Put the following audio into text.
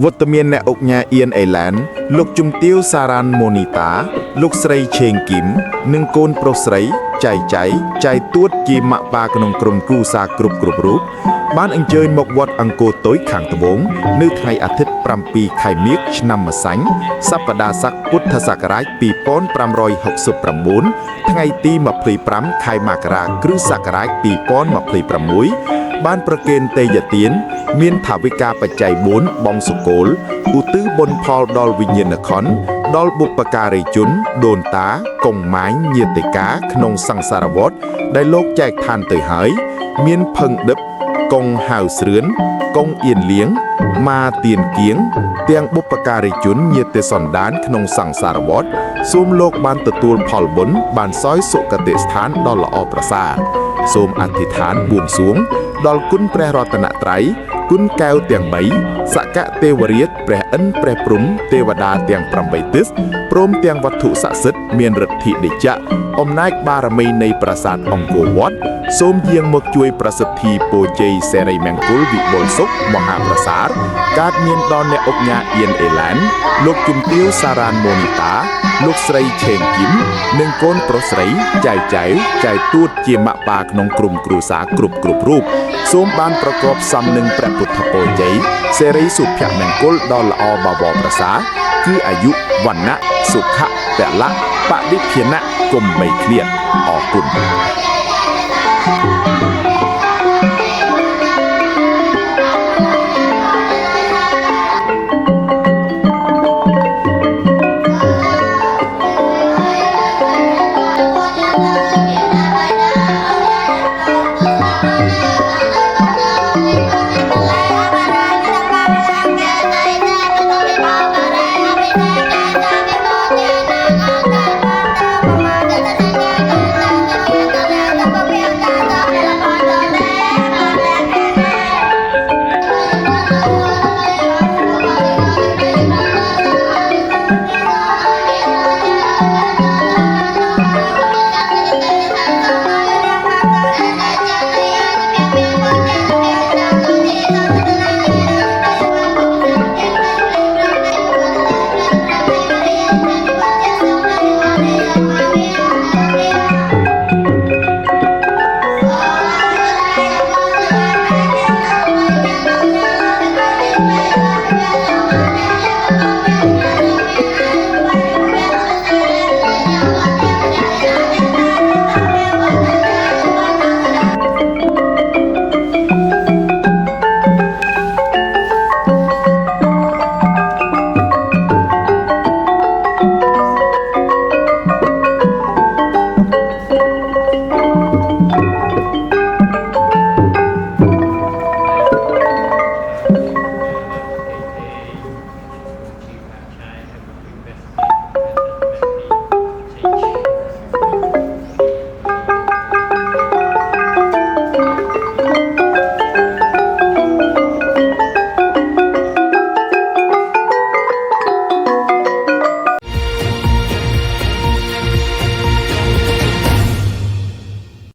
វត្តមានអ្នកអុកញ៉ាអៀនអេឡានលោកជំទាវសារ៉ានម៉ូនីតាលោកស្រីឆេងគឹមនិងកូនប្រុសស្រីចៃទួតជាម៉ាក់ប៉ាក្នុងក្រុមគ្រួសារគ្រប់រូបបានអញ្ជើញមកវត្តអង្គរតូចខាងត្បូងនៅថ្ងៃអាទិត្យ7 ខែមិញឆ្នាំម្សាញ់សប្តាហ៍ស័កពុទ្ធសករាជ2569ថ្ងៃទី25ខែមករាគ្រិស្តសករាជ2026បានប្រគេនទេយ្យទានមានថាវិការបច្ច័យ4បងសុគលឧទ្ទិសបុណ្យផលដល់វិញ្ញាណក្ខន្ធដល់បុព្វការីជនដូនតាកុងម៉ាញញាតិកាក្នុងសង្សារវដ្តដែលលោកចែកឋានទៅហើយមានផឹងដឹបកុងហៅស្រឿនកុងអៀនលៀងម៉ាទៀនគៀងទាំងបុព្វការីជនញាតិសន្តានក្នុងសង្សារវដ្តសូមលោកបានទទួលផលបុណ្យបានសោយសុគតិស្ថានដ៏ល្អប្រសើរសូមអធិដ្ឋានបួងសួងដល់គុណព្រះរតនត្រ័យគុណកែវទាំង3សកទេវរាជព្រះឥន្ទព្រះព្រហ្មទេវតាទាំង8ទិសព្រមទាំងវត្ថុស័ក្តិសិទ្ធិមានឫទ្ធិតេជៈអំណាចបារមីនៃប្រាសាទអង្គរវត្តសូមយាងមកជួយប្រសិទ្ធិពរជ័យសិរីមង្គលវិបុលសុខមហាប្រសើរកើតមានដល់អ្នកអុកញ៉ាអៀនអេឡានលោកជំទាវសារ៉ានម៉ូនីតាលោកស្រីឆេងគឹមនិងកូនប្រុសស្រីចៃទួតជាម៉ាក់ប៉ាក្នុងក្រុមគ្រួសារគ្រប់រូបសូមបានប្រកបសំនឹងព្រះពុទ្ធពរជ័យសិរីសុភមង្គលដ៏ល្អបវរប្រសើរគឺអាយុវណ្ណៈសុខៈពលៈបរិភាណៈកុំបីឃ្លាតអរគុណ